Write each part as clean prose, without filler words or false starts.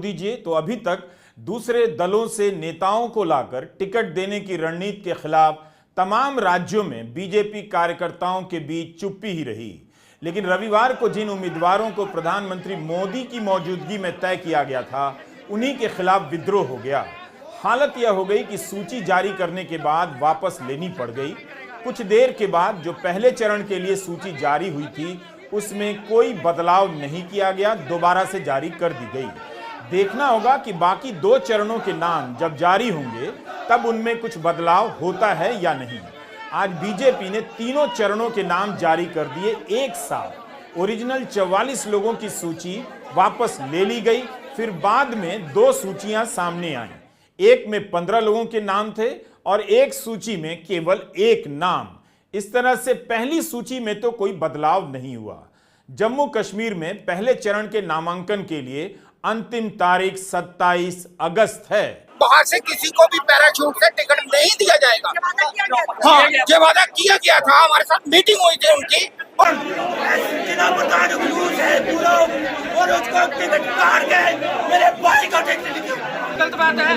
दीजिए तो अभी तक दूसरे दलों से नेताओं को लाकर टिकट देने की रणनीति के खिलाफ तमाम राज्यों में बीजेपी कार्यकर्ताओं के बीच चुप्पी ही रही। लेकिन रविवार को जिन उम्मीदवारों को प्रधानमंत्री मोदी की मौजूदगी में तय किया गया था, उन्हीं के खिलाफ विद्रोह हो गया। हालत यह हो गई कि सूची जारी करने के बाद वापस लेनी पड़ गई। कुछ देर के बाद जो पहले चरण के लिए सूची जारी हुई थी, उसमें कोई बदलाव नहीं किया गया, दोबारा से जारी कर दी गई। देखना होगा कि बाकी 2 चरणों के नाम जब जारी होंगे तब उनमें कुछ बदलाव होता है या नहीं। आज बीजेपी ने तीनों चरणों के नाम जारी कर दिए एक साथ। ओरिजिनल 44 लोगों की सूची वापस ले ली गई। फिर बाद में 2 सूचियां सामने आईं। एक में 15 लोगों के नाम थे और एक सूची में केवल 1 नाम। इस तरह से पहली सूची में तो कोई बदलाव नहीं हुआ। जम्मू कश्मीर में पहले चरण के नामांकन के लिए अंतिम तारीख 27 अगस्त है। बाहर से किसी को भी पैराशूट से टिकट नहीं दिया जाएगा। हाँ, ये वादा किया गया था, हमारे साथ मीटिंग हुई थी उनकी और और उसको टिकट काट के मेरे भाई को टिकट दिया। गलत बात है।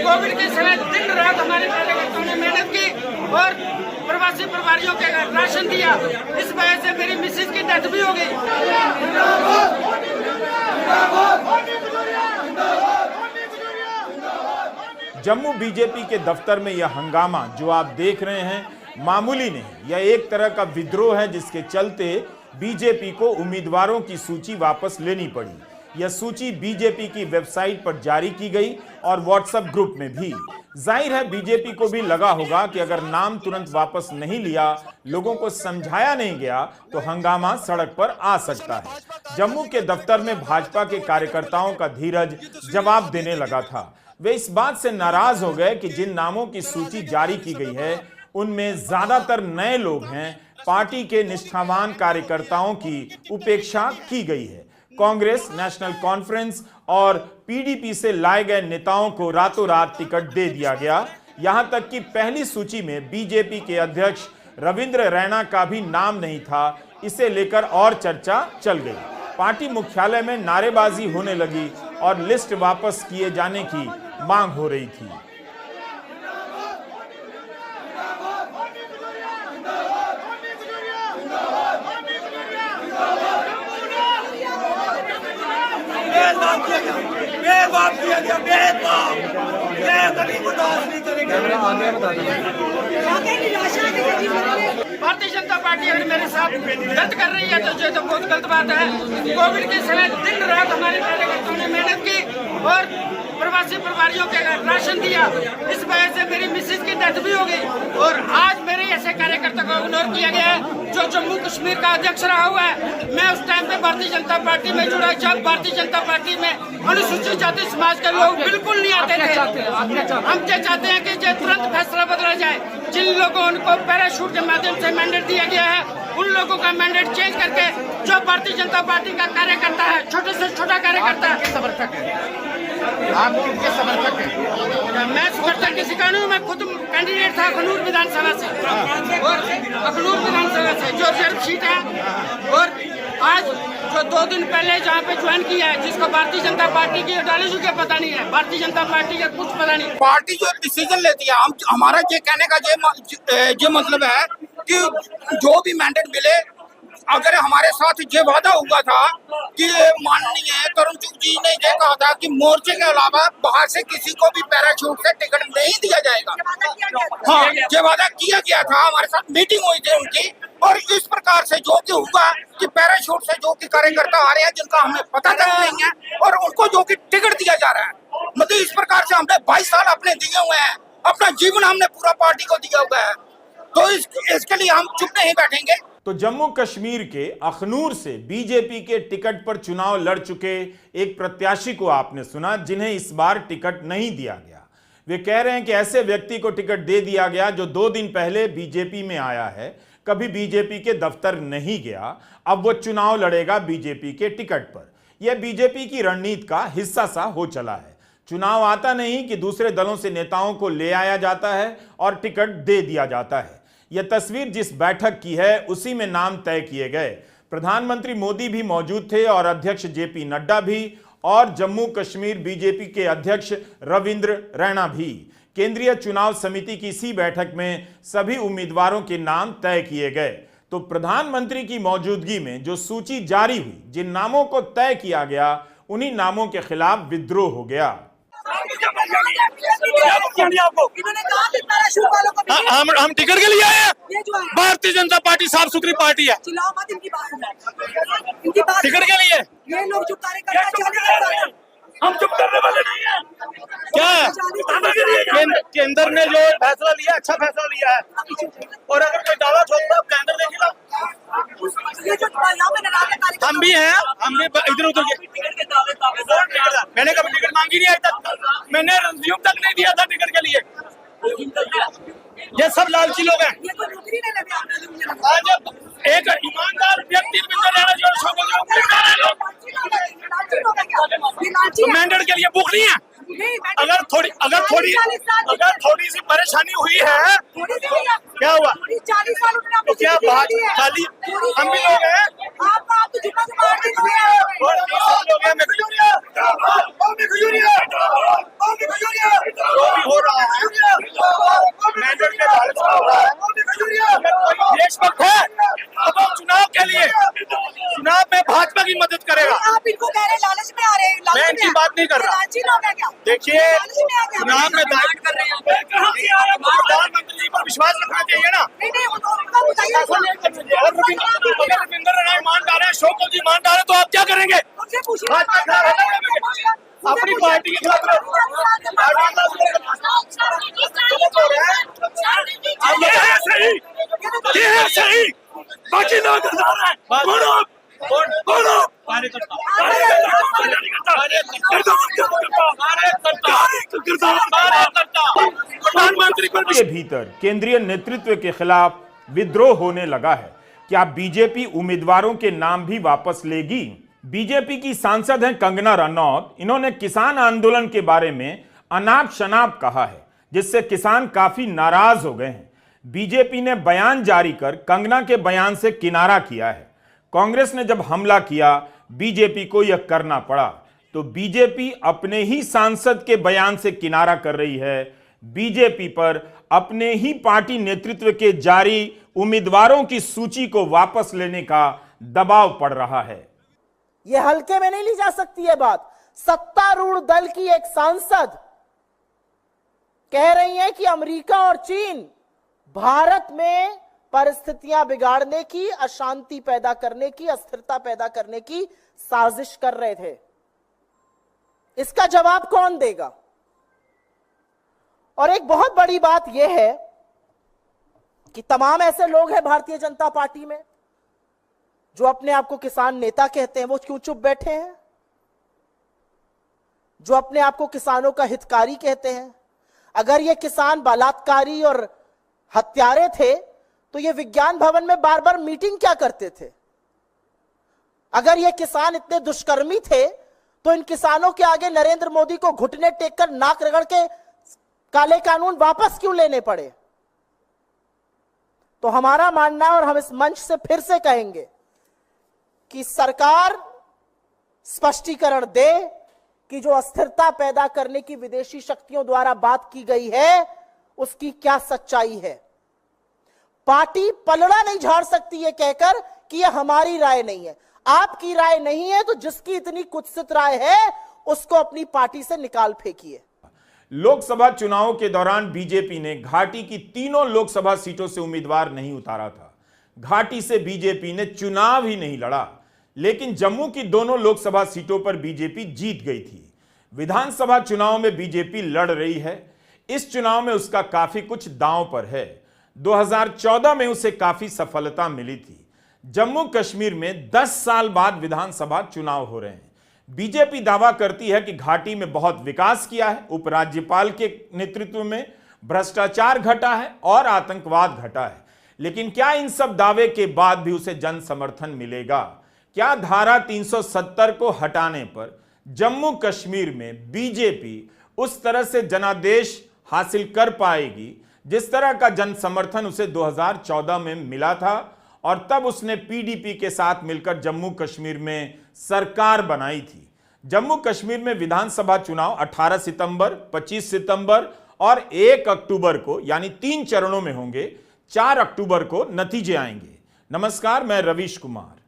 कोविड के समय दिन रात हमारे कार्यकर्ताओं ने मेहनत की और प्रवासी प्रवासियों के राशन दिया। इस वजह से मेरी मिसेज की डेथ भी हो गई। जम्मू बीजेपी के दफ्तर में यह हंगामा जो आप देख रहे हैं मामूली नहीं, यह एक तरह का विद्रोह है जिसके चलते बीजेपी को उम्मीदवारों की सूची वापस लेनी पड़ी। यह सूची बीजेपी की वेबसाइट पर जारी की गई और व्हाट्सएप ग्रुप में भी। जाहिर है बीजेपी को भी लगा होगा कि अगर नाम तुरंत वापस नहीं लिया, लोगों को समझाया नहीं गया, तो हंगामा सड़क पर आ सकता है। जम्मू के दफ्तर में भाजपा के कार्यकर्ताओं का धीरज जवाब देने लगा था। वे इस बात से नाराज हो गए कि जिन नामों की सूची जारी की गई है उनमें ज्यादातर नए लोग हैं। पार्टी के निष्ठावान कार्यकर्ताओं की उपेक्षा की गई है। कांग्रेस, नेशनल कॉन्फ्रेंस और पीडीपी से लाए गए नेताओं को रातों रात टिकट दे दिया गया। यहां तक कि पहली सूची में बीजेपी के अध्यक्ष रविंद्र रैना का भी नाम नहीं था। इसे लेकर और चर्चा चल गई। पार्टी मुख्यालय में नारेबाजी होने लगी और लिस्ट वापस किए जाने की मांग हो रही थी। भारतीय जनता पार्टी अगर मेरे साथ गलत कर रही है तो ये तो बहुत गलत बात है। कोविड के समय दिन रात हमारे कार्यकर्ताओं ने मेहनत की और प्रवासी प्रवासियों के राशन दिया। इस वजह से मेरी मिसेज की डेथ भी हो गई और आज मेरे ऐसे कार्यकर्ता को इग्नोर किया गया है जो जम्मू कश्मीर का अध्यक्ष रहा हुआ है। मैं उस टाइम पे भारतीय जनता पार्टी में जुड़ा जब भारतीय जनता पार्टी में अनुसूचित जाति समाज के लोग बिल्कुल नहीं आते थे। हम चाहते हैं कि जो तुरंत फैसला बदला जाए। जिन लोगों को पैराशूट के माध्यम से मैंडेट दिया गया है, उन लोगों का मैंडेट चेंज करके जो भारतीय जनता पार्टी का कार्यकर्ता है, छोटे से छोटा कार्यकर्ता है, समर्थक है। आप किसके समर्थक हैं? मैं समर्थक किसी का नहीं हूं। मैं खुद कैंडिडेट था अखनूर विधानसभा से और अखनूर विधानसभा से जो रिजर्व सीट है। और आज जो 2 दिन पहले जहाँ पे ज्वाइन किया है, जिसको भारतीय जनता पार्टी की आइडियोलॉजी का पता नहीं है, भारतीय जनता पार्टी का कुछ पता नहीं। पार्टी जो डिसीजन लेती है, हम हमारा ये कहने का ये मतलब है कि जो भी मैंडेट मिले, अगर हमारे साथ ये वादा हुआ था कि माननीय तरुण चुग जी ने ये कहा था कि मोर्चे के अलावा बाहर से किसी को भी पैराशूट से टिकट नहीं दिया जाएगा। हाँ, ये वादा किया गया था, हमारे साथ मीटिंग हुई थी उनकी और इस प्रकार से जो कि हुआ कि पैराशूट से जो कि कार्यकर्ता आ रहे हैं जिनका हमें पता तक नहीं है और उनको जो कि टिकट दिया जा रहा है। मतलब इस प्रकार से हमने 22 साल अपने दिए हुए हैं, अपना जीवन हमने पूरा पार्टी को दिया हुआ है, तो इसके लिए हम चुप नहीं बैठेंगे। तो जम्मू कश्मीर के अखनूर से बीजेपी के टिकट पर चुनाव लड़ चुके एक प्रत्याशी को आपने सुना, जिन्हें इस बार टिकट नहीं दिया गया। वे कह रहे हैं कि ऐसे व्यक्ति को टिकट दे दिया गया जो 2 दिन पहले बीजेपी में आया है, कभी बीजेपी के दफ्तर नहीं गया, अब वो चुनाव लड़ेगा बीजेपी के टिकट पर। यह बीजेपी की रणनीति का हिस्सा सा हो चला है। चुनाव आता नहीं कि दूसरे दलों से नेताओं को ले आया जाता है और टिकट दे दिया जाता है। यह तस्वीर जिस बैठक की है उसी में नाम तय किए गए। प्रधानमंत्री मोदी भी मौजूद थे और अध्यक्ष जेपी नड्डा भी और जम्मू कश्मीर बीजेपी के अध्यक्ष रविंद्र रैना भी। केंद्रीय चुनाव समिति की इसी बैठक में सभी उम्मीदवारों के नाम तय किए गए। तो प्रधानमंत्री की मौजूदगी में जो सूची जारी हुई, जिन नामों को तय किया गया, उन्हीं नामों के खिलाफ विद्रोह हो गया। हम टिकट के लिए आए हैं। भारतीय जनता पार्टी साफ सुथरी पार्टी है। टिकट के लिए ये लोग जो कार्यकर्ता हम चुप करने वाले नहीं है। क्या है केंद्र ने जो फैसला लिया, अच्छा फैसला लिया है। और अगर कोई दावा ठोकता है, केंद्र देख लो। हम भी हैं, हम भी इधर उधर के। मैंने कभी टिकट मांगी नहीं आज तक। मैंने रिज्यूम तक नहीं दिया था टिकट के लिए। ये सब लालची लोग हैं। आज एक ईमानदार व्यक्ति मैंडेट के लिए बुक नहीं है। अगर थोड़ी सी परेशानी हुई है, क्या हुआ? तो क्या बात खाली हम भी लोग हैं जो भी हो रहा है मैंडेट के लालच में हो रहा है। देशभक्त है अब चुनाव के लिए, चुनाव में भाजपा की मदद करेगा। आप इनको कह रहे लालच में आ रहे हैं। मैं इनकी बात नहीं कर रहा। देखिए चुनाव में प्रधानमंत्री जी पर विश्वास रखना चाहिए ना। रविंद्र रैना ईमानदार है, शोकत जी ईमानदार है, तो आप क्या करेंगे? अपनी पार्टी के खिलाफ ये है सही, बाकी लोग प्रधानमंत्री के भीतर केंद्रीय नेतृत्व के खिलाफ विद्रोह होने लगा है। क्या बीजेपी उम्मीदवारों के नाम भी वापस लेगी? बीजेपी की सांसद हैं कंगना रनौत। इन्होंने किसान आंदोलन के बारे में अनाप शनाप कहा है, जिससे किसान काफी नाराज हो गए हैं। बीजेपी ने बयान जारी कर कंगना के बयान से किनारा किया है। कांग्रेस ने जब हमला किया, बीजेपी को यह करना पड़ा। तो बीजेपी अपने ही सांसद के बयान से किनारा कर रही है। बीजेपी पर अपने ही पार्टी नेतृत्व के जारी उम्मीदवारों की सूची को वापस लेने का दबाव पड़ रहा है। यह हल्के में नहीं ली जा सकती है बात। सत्तारूढ़ दल की एक सांसद कह रही है कि अमेरिका और चीन भारत में परिस्थितियां बिगाड़ने की, अशांति पैदा करने की, अस्थिरता पैदा करने की साजिश कर रहे थे। इसका जवाब कौन देगा? और एक बहुत बड़ी बात यह है कि तमाम ऐसे लोग हैं भारतीय जनता पार्टी में जो अपने आप को किसान नेता कहते हैं, वो क्यों चुप बैठे हैं? जो अपने आप को किसानों का हितकारी कहते हैं, अगर ये किसान बलात्कारी और हत्यारे थे तो ये विज्ञान भवन में बार बार मीटिंग क्या करते थे? अगर ये किसान इतने दुष्कर्मी थे तो इन किसानों के आगे नरेंद्र मोदी को घुटने टेककर नाक रगड़ के काले कानून वापस क्यों लेने पड़े? तो हमारा मानना है, और हम इस मंच से फिर से कहेंगे कि सरकार स्पष्टीकरण दे कि जो अस्थिरता पैदा करने की विदेशी शक्तियों द्वारा बात की गई है उसकी क्या सच्चाई है। पार्टी पलड़ा नहीं झाड़ सकती ये कहकर कि यह हमारी राय नहीं है। आपकी राय नहीं है तो जिसकी इतनी कुत्सित राय है उसको अपनी पार्टी से निकाल फेंकिए। लोकसभा चुनावों के दौरान बीजेपी ने घाटी की तीनों लोकसभा सीटों से उम्मीदवार नहीं उतारा था। घाटी से बीजेपी ने चुनाव ही नहीं लड़ा, लेकिन जम्मू की दोनों लोकसभा सीटों पर बीजेपी जीत गई थी। विधानसभा चुनाव में बीजेपी लड़ रही है। इस चुनाव में उसका काफी कुछ दांव पर है। 2014 में उसे काफी सफलता मिली थी। जम्मू कश्मीर में 10 साल बाद विधानसभा चुनाव हो रहे हैं। बीजेपी दावा करती है कि घाटी में बहुत विकास किया है, उपराज्यपाल के नेतृत्व में भ्रष्टाचार घटा है और आतंकवाद घटा है। लेकिन क्या इन सब दावे के बाद भी उसे जन समर्थन मिलेगा? क्या धारा 370 को हटाने पर जम्मू कश्मीर में बीजेपी उस तरह से जनादेश हासिल कर पाएगी जिस तरह का जन समर्थन उसे 2014 में मिला था? और तब उसने पीडीपी के साथ मिलकर जम्मू कश्मीर में सरकार बनाई थी। जम्मू कश्मीर में विधानसभा चुनाव 18 सितंबर, 25 सितंबर और 1 अक्टूबर को यानी 3 चरणों में होंगे। 4 अक्टूबर को नतीजे आएंगे। नमस्कार, मैं रवीश कुमार।